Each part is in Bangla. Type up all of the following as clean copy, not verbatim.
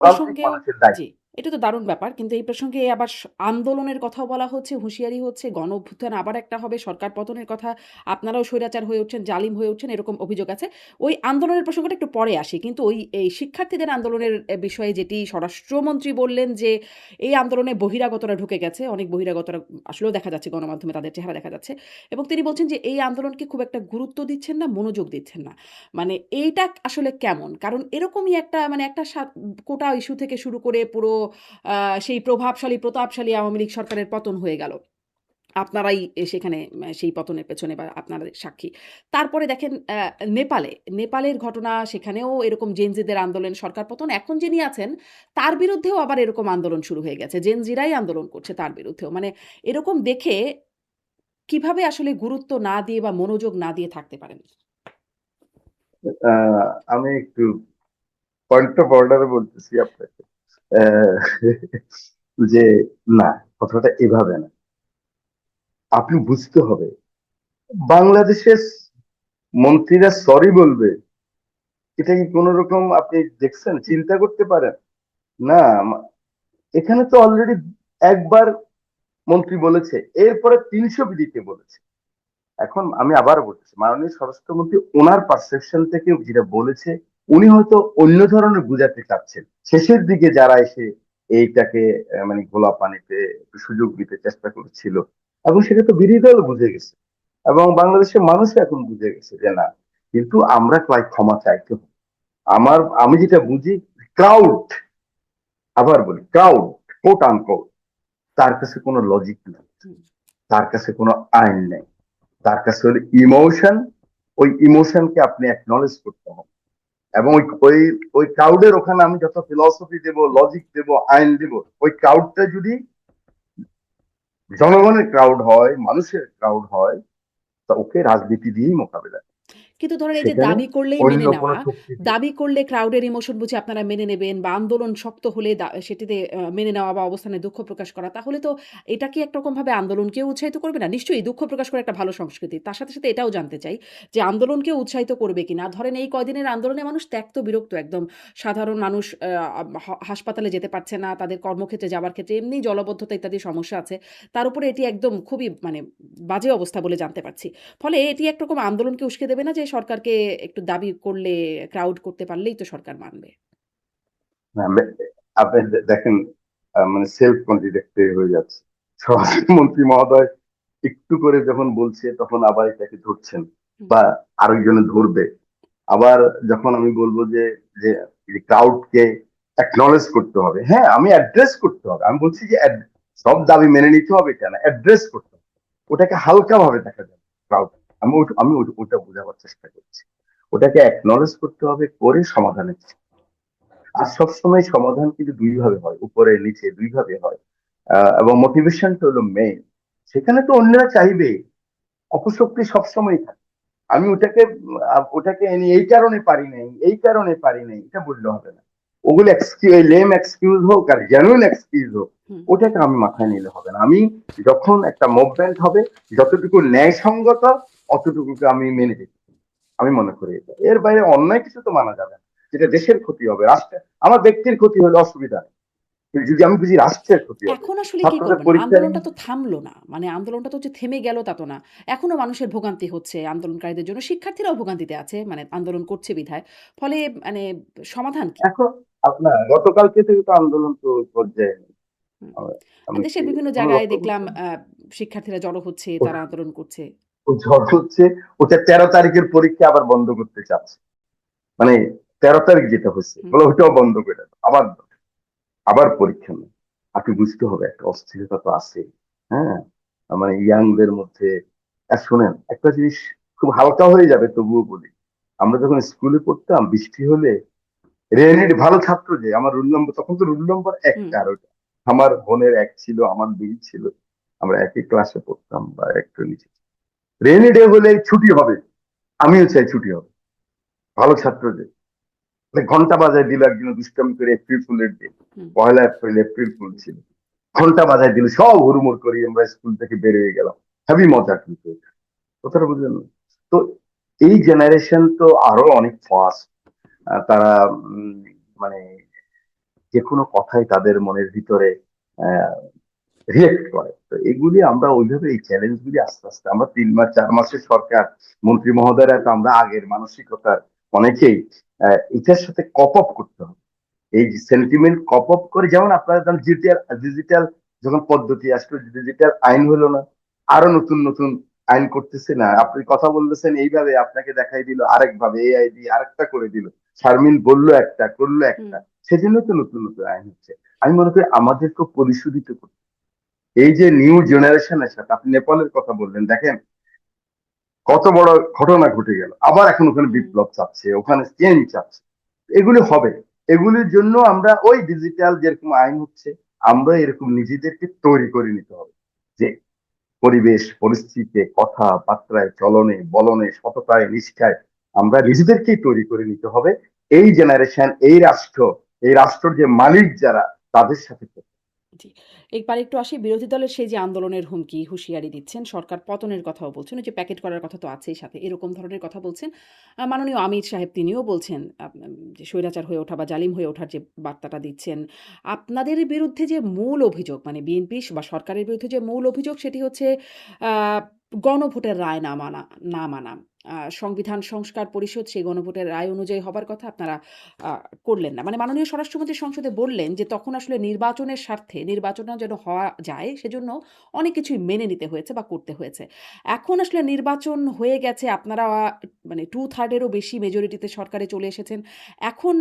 প্রান্তিক প্রসঙ্গেও মানুষের দায়িত্ব। জি, এটা তো দারুণ ব্যাপার। কিন্তু এই প্রসঙ্গে আবার আন্দোলনের কথাও বলা হচ্ছে, হুঁশিয়ারি হচ্ছে, গণ-অভ্যুত্থান আবার একটা হবে, সরকার পতনের কথা, আপনারাও স্বৈরাচার হয়ে উঠছেন, জালিম হয়ে উঠছেন, এরকম অভিযোগ আছে। ওই আন্দোলনের প্রসঙ্গটা একটু পরে আসি। কিন্তু এই শিক্ষার্থীদের আন্দোলনের বিষয়ে যেটি স্বরাষ্ট্রমন্ত্রী বললেন যে, এই আন্দোলনে বহিরাগতরা ঢুকে গেছে। অনেক বহিরাগতরা আসলেও দেখা যাচ্ছে গণমাধ্যমে তাদের চেহারা দেখা যাচ্ছে। এবং তিনি বলছেন যে, এই আন্দোলনকে খুব একটা গুরুত্ব দিচ্ছেন না, মনোযোগ দিচ্ছেন না। মানে এইটা আসলে কেমন? কারণ এরকমই একটা মানে একটা কোটা ইস্যু থেকে শুরু করে পুরো সেই প্রভাবশালী, প্রতাপশালী আওয়ামী লীগ সরকারের পতন হয়ে গেল। আপনারাই সেখানে সেই পতনের পেছনে বা আপনারা সাক্ষী। তারপরে দেখেন নেপালের ঘটনা সেখানেও এরকম জেনজিদের আন্দোলন, সরকার পতন। এখন যিনি আছেন তার বিরুদ্ধেও আবার এরকম আন্দোলন শুরু হয়ে গেছে। জেনজিরাই আন্দোলন করছে তার বিরুদ্ধেও। মানে এরকম দেখে কিভাবে আসলে গুরুত্ব না দিয়ে বা মনোযোগ না দিয়ে থাকতে পারেন? আমি একটু পয়েন্ট অফ অর্ডারে বলতেছি আপনাকে, আহ, যে না, কথাটা এভাবে না। আপনি বুঝতে হবে, বাংলাদেশের মন্ত্রীরা সরি বলবে, এটা কি কোন রকম আপনি দেখছেন, চিন্তা করতে পারেন? না, এখানে তো অলরেডি একবার মন্ত্রী বলেছে, এরপরে 300 বিধিতে বলেছে। এখন আমি আবার বলতেছি, মাননীয় স্বরাষ্ট্রমন্ত্রী ওনার পারসেপশন থেকে যেটা বলেছে, উনি হয়তো অন্য ধরনের বুঝাতে চাচ্ছেন। শেষের দিকে যারা এসে এইটাকে মানে ঘোলা পানিতে একটু সুযোগ দিতে চেষ্টা করছিল, এবং সেটা তো বিরোধী দল বুঝে গেছে, এবং বাংলাদেশের মানুষ এখন বুঝে গেছে যে না, কিন্তু আমরা ক্ষমা চাইতে হবে। আমি যেটা বুঝি, ক্রাউড, আবার বলি ক্রাউড, কোট আনকোট, তার কাছে কোনো লজিক নেই, হুম। তার কাছে কোনো আইন নেই, তার কাছে হলো ইমোশন। ওই ইমোশনকে আপনি অ্যাকনলেজ করতে হবে। এবং ওই ওই ওই ক্রাউডের ওখানে আমি যত ফিলসফি দেব, লজিক দেব, আইন দেব, ওই ক্রাউডটা যদি জনগণের ক্রাউড হয়, মানুষের ক্রাউড হয়, তা ওকে রাজনীতি দিয়েই মোকাবেলা করতে হবে। কিন্তু ধরেন এই যে সেখানে দাবি করলেই অন্য মেনে কোনো নেওয়া, শক্তি দিয়ে। দাবি করলে ক্রাউডের ইমোশন বুঝে আপনারা মেনে নেবেন বা আন্দোলন শক্ত হলে সেটিতে মেনে নেওয়া বা অবস্থানে দুঃখ প্রকাশ করা, তাহলে তো এটা কি একরকমভাবে আন্দোলনকেও উৎসাহিত করবে না? নিশ্চয়ই দুঃখ প্রকাশ করা একটা ভালো সংস্কৃতি। তার সাথে, সাথে এটাও জানতে চাই যে আন্দোলনকেও উৎসাহিত করবে কিনা? ধরেন এই কয়দিনের আন্দোলনে মানুষ ত্যক্ত বিরক্ত একদম। সাধারণ মানুষ হাসপাতালে যেতে পারছে না, তাদের কর্মক্ষেত্রে যাবার ক্ষেত্রে এমনিই জলাবদ্ধতা ইত্যাদি সমস্যা আছে। তার উপরে এটি একদম খুবই মানে বাজে অবস্থা বলে জানতে পারছি। ফলে এটি একরকম আন্দোলনকে উস্কে দেবে না যে সরকারকে একটু দাবি করলে, ক্রাউড করতে পারলেই তো সরকার মানবে। হ্যাঁ, আপনি দেখেন, মানে সেলফ কন্ট্রাডিক্টরি হয়ে যাচ্ছে। স্বরাষ্ট্রমন্ত্রী মহোদয় একটু করে যখন বলছে, তখন আবার এটাকে ধরছেন, হুম, বা আরেকজনে ধরবে। আবার যখন আমি বলবো যে যে ক্রাউডকে অ্যাকনলেজ করতে হবে, হ্যাঁ, আমি অ্যাড্রেস করতে হবে, আমি বলছি যে সব দাবি মেনে নিতে হবে এটা না, অ্যাড্রেস করতে হবে। ওটাকে হালকা ভাবে দেখা যাবে ক্রাউড। ওটা বোঝাবার চেষ্টা করছি। ওটাকে অ্যাকনলেজ করতে হবে, করে সমাধানের চেষ্টা। আর সবসময় সমাধান কিন্তু দুই ভাবে হয়, উপরে নিচে দুই ভাবে হয়। এবং মোটিভেশনটা হলো মেইন। সেখানে তো অন্যরা চাইবে, অপশক্তি সবসময় থাকে। আমি ওটাকে এই কারণে পারি নাই, এই কারণে পারি নাই, এটা বললে হবে না। ওগুলো এক্সকিউজ, লেম এক্সকিউজ হোক আর জেনুইন এক্সকিউজ হোক, হুম। ওটাকে আমি মাথায় নিলে হবে না। আমি যখন একটা মুভমেন্ট হবে, যতটুকু ন্যায়সঙ্গত, অতটুকুকে আমি মেনে নিই। আমি মনে করি এটা, এর বাইরে অন্যায় কিছু তো মানা যাবে না। যেটা দেশের ক্ষতি হবে, রাষ্ট্রের, আমার ব্যক্তির ক্ষতি হলে অসুবিধা নেই, কিন্তু যদি আমি বুঝি রাষ্ট্রের ক্ষতি হবে, এখন আসলে কি ছাত্রদের করবেন? পরীক্ষা আন্দোলনটা নিয়ে। তো থামলো না। মানে আন্দোলনটা তো যে থেমে গেল তা তো না। এখনো মানুষের ভোগান্তি হচ্ছে আন্দোলনকারীদের জন্য। শিক্ষার্থীরাও ভোগান্তিতে আছে মানে আন্দোলন করছে বিধায়। ফলে মানে সমাধান কি? এখন আপনার গতকালকে থেকে তো আন্দোলন তো পর্যায়ে নেই। হুম। আর আমি কি দেশের বিভিন্ন এখনো জায়গায় লক্ষ্য দেখলাম করছেন? শিক্ষার্থীরা জড়ো হচ্ছে, তারা আন্দোলন করছে। ঝড় হচ্ছে, ওটা 13 তারিখের পরীক্ষা আবার বন্ধ করতে চাচ্ছে। মানে 13 তারিখ যেটা হচ্ছে, হুম, বলে ওটাও বন্ধ করে দাও, আবার দাও, আবার পরীক্ষা নেই। আপনি বুঝতে হবে, একটা অস্থিরতা তো আছে। হ্যাঁ, মানে ইয়াংদের মধ্যে। আর শুনেন একটা জিনিস, খুব হালকা হয়ে যাবে তবুও বলি, আমরা যখন স্কুলে পড়তাম, বৃষ্টি হলে রেনির ভালো ছাত্র, যে আমার রুল নম্বর, তখন তো রুল নম্বর হুম। একটা, আর ওটা আমার বোনের এক ছিল, আমার দুই ছিল, আমরা একই ক্লাসে পড়তাম বা একটু নিচে। রেনি ডে হলে ছুটি হবে, আমিও চাই ছুটি হবে, ভালো ছাত্র যে। মানে ঘন্টা বাজায় দিল একদিন দুষ্টামি করে, এপ্রিল ফুলের দিন, হুম। 1 এপ্রিল, এপ্রিল ফুল ছিল। ঘন্টা বাজায় দিল, সব হুড়মুড় করি আমরা স্কুল থেকে বের হয়ে গেলাম। হেভি মজা কিন্তু এটা। কথাটা বুঝলেন না? তো এই জেনারেশন তো আরো অনেক ফাস্ট। তারা মানে যে কোনো কথাই তাদের মনের ভিতরে রিয়েক্ট করে। তো এগুলি আমরা ওইভাবে এই চ্যালেঞ্জ গুলি আস্তে আস্তে আমরা 3 মাস 4 মাসের সরকার মন্ত্রী মহোদয়রা তো আমরা আগের মানসিকতার অনেকেই এটার সাথে কপ আপ করতে হবে। এই সেন্টিমেন্ট কপ আপ করে, যেমন আপনারা ডিজিটাল ডিজিটাল যখন পদ্ধতি আসলো, ডিজিটাল আইন হলো না, আরো নতুন নতুন আইন করতেছে না, আপনি কথা বলতেছেন এইভাবে, আপনাকে দেখাই দিল আরেক ভাবে, এআই দিয়ে আরেকটা করে দিল, শারমিন বললো একটা করলো হুম, একটা, সেজন্য তো নতুন নতুন আইন হচ্ছে। আমি মনে করি আমাদেরকে পরিশোধিত করতে, এই যে নিউ জেনারেশনের সাথে, আপনি নেপালের কথা বললেন, দেখেন কত বড় ঘটনা ঘটে গেল, আবার এখন ওখানে হুম। বিপ্লব চাচ্ছে, ওখানে চেঞ্জ চাচ্ছে। এগুলি হবে, এগুলির জন্য আমরা ওই ডিজিটাল যেরকম আইন হচ্ছে, আমরা এরকম নিজেদেরকে তৈরি করে নিতে হবে, যে পরিবেশ পরিস্থিতিতে কথাবার্তায় চলনে বলনে সততায় নিষ্ঠায় আমরা নিজেদেরকেই তৈরি করে নিতে হবে। এই জেনারেশন, এই রাষ্ট্রের যে মালিক যারা, তাদের সাথে। জি। এবার একটু আসি বিরোধী দলের সেই যে আন্দোলনের হুমকি, হুঁশিয়ারি দিচ্ছেন, সরকার পতনের কথাও বলছেন, ওই যে প্যাকেট করার কথা তো আছেই সাথে, এরকম ধরনের কথা বলছেন। মাননীয় আমির সাহেব তিনিও বলছেন যে স্বৈরাচার হয়ে ওঠা বা জালিম হয়ে ওঠার যে বার্তাটা দিচ্ছেন। আপনাদের বিরুদ্ধে যে মূল অভিযোগ মানে বিএনপি বা সরকারের বিরুদ্ধে যে মূল অভিযোগ সেটি হচ্ছে আ গণভোটের রায় না মানা। সংবিধান সংস্কার পরিষদ সেই গণভোটের রায় অনুযায়ী হবার কথা আপনারা আ করলেন না। মানে মাননীয় স্বরাষ্ট্রমন্ত্রী সংসদে বললেন যে, তখন আসলে নির্বাচনের স্বার্থে নির্বাচনটা যেন হওয়া যায়, সেজন্য অনেক কিছুই মেনে নিতে হয়েছে বা করতে হয়েছে। এখন আসলে নির্বাচন হয়ে গেছে, আপনারা মানে 2/3 এরও বেশি মেজরিটিতে সরকারে চলে এসেছেন। এখন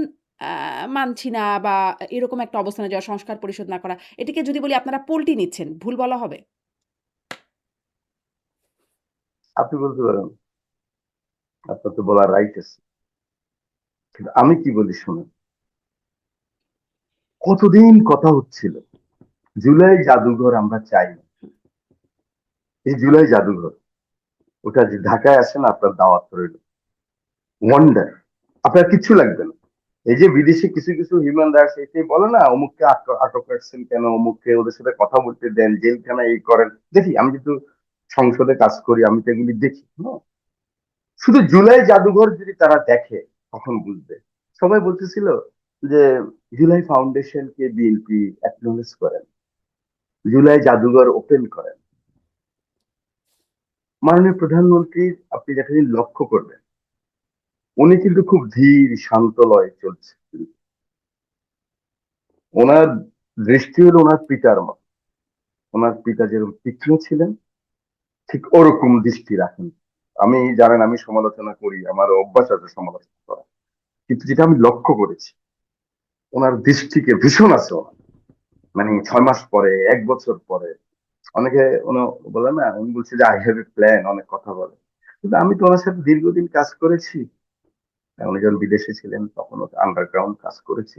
আ মানছি না বা এরকম একটা অবস্থানে যাওয়া, সংস্কার পরিষদ না করা, এটিকে যদি বলি আপনারা পল্টি নিচ্ছেন, ভুল বলা হবে? আপনি বলতে পারেন, আপনার তো বলার রাইট আছে, কিন্তু আমি কি বলি শুনুন। কতদিন কথা হচ্ছিল জুলাই জাদুঘর আমরা চাই না। এই জুলাই জাদুঘর, ওটা যে ঢাকায় আসেন, আপনার দাওয়াত রইল, ওয়ান্ডার, আপনার কিচ্ছু লাগবে না। এই যে বিদেশি কিছু কিছু হিউম্যান রাইটস এটাই বলে না, অমুককে আটক রাখছেন কেন, অমুককে ওদের সাথে কথা বলতে দেন, জেলখানা এই করেন, দেখি আমি কিন্তু সংসদে কাজ করি, আমি তো এগুলি দেখি, হ্যাঁ। শুধু জুলাই জাদুঘর যদি তারা দেখে তখন বুঝবে। সবাই বলতেছিল যে জুলাই ফাউন্ডেশনকে বিএনপি অ্যাকনোলেজ করেন, জুলাই জাদুঘর ওপেন করেন। মাননীয় প্রধানমন্ত্রী, আপনি যেটা লক্ষ্য করবেন, উনি কিন্তু খুব ধীর শান্ত লয়ে চলছে। ওনার দৃষ্টি হলো ওনার পিতার মতো। ওনার পিতা যেরকম তীক্ষ্ণ ছিলেন, ঠিক ওরকম দৃষ্টি রাখেন। আমি জানেন আমি সমালোচনা করি, আমার অভ্যাস আছে সমালোচনা করা, কিন্তু যেটা আমি লক্ষ্য করেছি, ওনার দৃষ্টিকে ভীষণ আছে ওনার। মানে 6 মাস পরে, 1 বছর পরে, অনেকে উনি বলে না, উনি বলছে যে আই হ্যাভ এ প্ল্যান, অনেক কথা বলে। কিন্তু আমি তো ওনার সাথে দীর্ঘদিন কাজ করেছি, উনি যখন বিদেশে ছিলেন তখনও আন্ডারগ্রাউন্ড কাজ করেছি।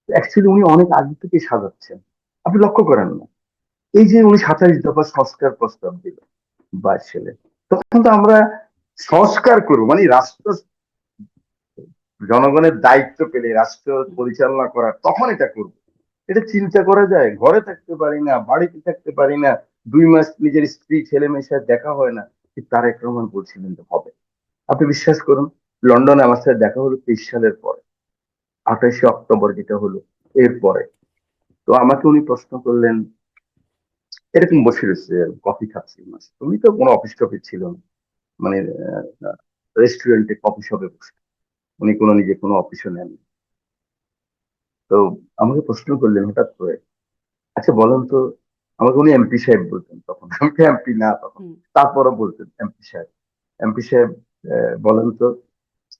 অ্যাকচুয়ালি উনি অনেক আগে থেকে সাজাচ্ছেন, আপনি লক্ষ্য করেন না? এই যে উনি 27 দফা সংস্কার প্রস্তাব দিল 22 সালে, তখন তো আমরা সংস্কার করবো মানে রাষ্ট্র, জনগণের দায়িত্ব পেলে রাষ্ট্র পরিচালনা করার, তখন এটা করবো। এটা চিন্তা করা যায়? ঘরে থাকতে পারি না, বাড়িতে থাকতে পারি না, 2 মাস নিজের স্ত্রী ছেলে মেয়ের সাথে দেখা হয় না, কিন্তু তারেক রহমান বলছিলেন যে হবে। আপনি বিশ্বাস করুন, লন্ডনে আমার সাথে দেখা হলো 23 সালের পরে, 28শে অক্টোবর যেটা হলো, এরপরে। তো আমাকে উনি প্রশ্ন করলেন, এরকম বসে রয়েছে, কফি খাচ্ছি, তুমি তো কোনো অফিস টফিস ছিল না, মানে রেস্টুরেন্টে কফি শপে বসে, উনি কোনো নিজে কোনো অফিসও নেন। তো আমাকে প্রশ্ন করলেন হঠাৎ করে, আচ্ছা বলেন তো, আমাকে উনি এমপি সাহেব বলতেন তখন, আমি তো এমপি না তখন, হুম, তারপরও বলতেন এমপি সাহেব। এমপি সাহেব, বলেন তো,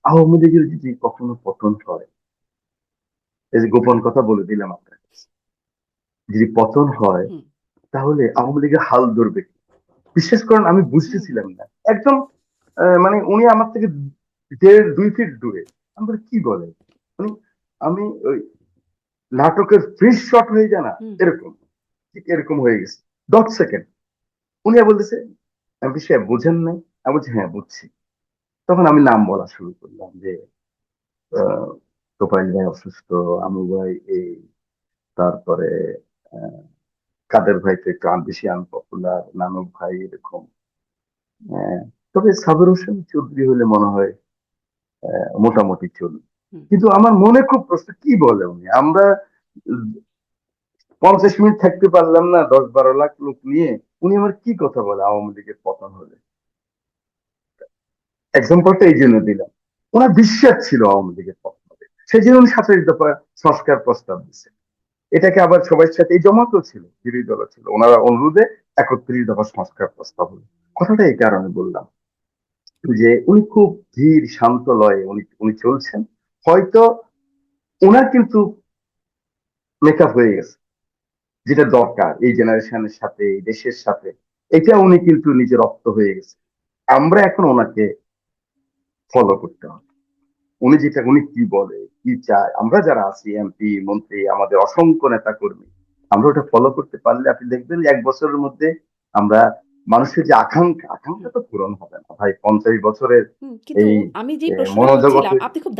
আওয়ামী লীগের যদি কখনো পতন হয়, এই যে গোপন কথা বলে দিলাম আপনার কাছে, যদি পতন হয়, হুম, তাহলে আওয়ামী লীগের হাল ধরবে কি? বিশ্বাস করেন আমি হুম, হুম, বুঝতেছিলাম না একদম। মানে উনি আমার থেকে 1.5-2 ফিট দূরে। আমি বলি কি বলে, মানে আমি ওই নাটকের ফ্রিজ শট হয়ে যায় না, হুম, এরকম, ঠিক এরকম হয়ে গেছে। 10 সেকেন্ড উনি বলতেছে, এমপি সাহেব বুঝেন নাই? আমি বলছি হ্যাঁ বুঝছি। তখন আমি নাম বলা শুরু করলাম যে আহ, তোফাইল ভাই অসুস্থ, আমু ভাই এই, তারপরে আহ, কাদের ভাই তো একটু বেশি আনপপুলার, নানক ভাই এরকম। তবে সাবের হোসেন চৌধুরী হলে মনে হয় মোটামুটি চলবে। হুম, কিন্তু আমার মনে খুব প্রশ্ন, কি বলে উনি, আমরা 50 মিনিট থাকতে পারলাম না 10-12 লাখ লোক নিয়ে, উনি আমার কি কথা বলে আওয়ামী লীগের পতন হলে? এক্সাম্পলটা এই জন্য দিলাম, ওনার বিশ্বাস ছিল আওয়ামী লীগের পতন হবে, সেই জন্য উনি 27 দফা সংস্কার প্রস্তাব দিচ্ছে। এটাকে আবার সবার সাথে, এই জমাতেও ছিল, বিরোধী দল ছিল, ওনারা অনুরোধে 31 দফা সংস্কার প্রস্তাব হলো। কথাটা এই কারণে বললাম যে উনি খুব ধীর শান্ত লয়ে উনি উনি চলছেন। হয়তো ওনার কিন্তু মেকআপ হয়ে গেছে, যেটা দরকার এই জেনারেশনের সাথে, এই দেশের সাথে, এটা উনি কিন্তু নিজের রপ্ত হয়ে গেছে। আমরা এখন ওনাকে ফলো করতে হবে। উনি কি বলে, কি চায়, আমরা যারা আছি এমপি মন্ত্রী, আমাদের অসংখ্য নেতা কর্মী, আমরা ওটা ফলো করতে পারলে আপনি দেখবেন যে 1 বছরের মধ্যে আমরা, মানুষের যে আকাঙ্ক্ষা, আকাঙ্ক্ষা তো পূরণ হবে না ভাই 50 বছরের কিন্তু এই আমি যে প্রশ্নটা করছিলাম, মনোজগতে। আপনি খুব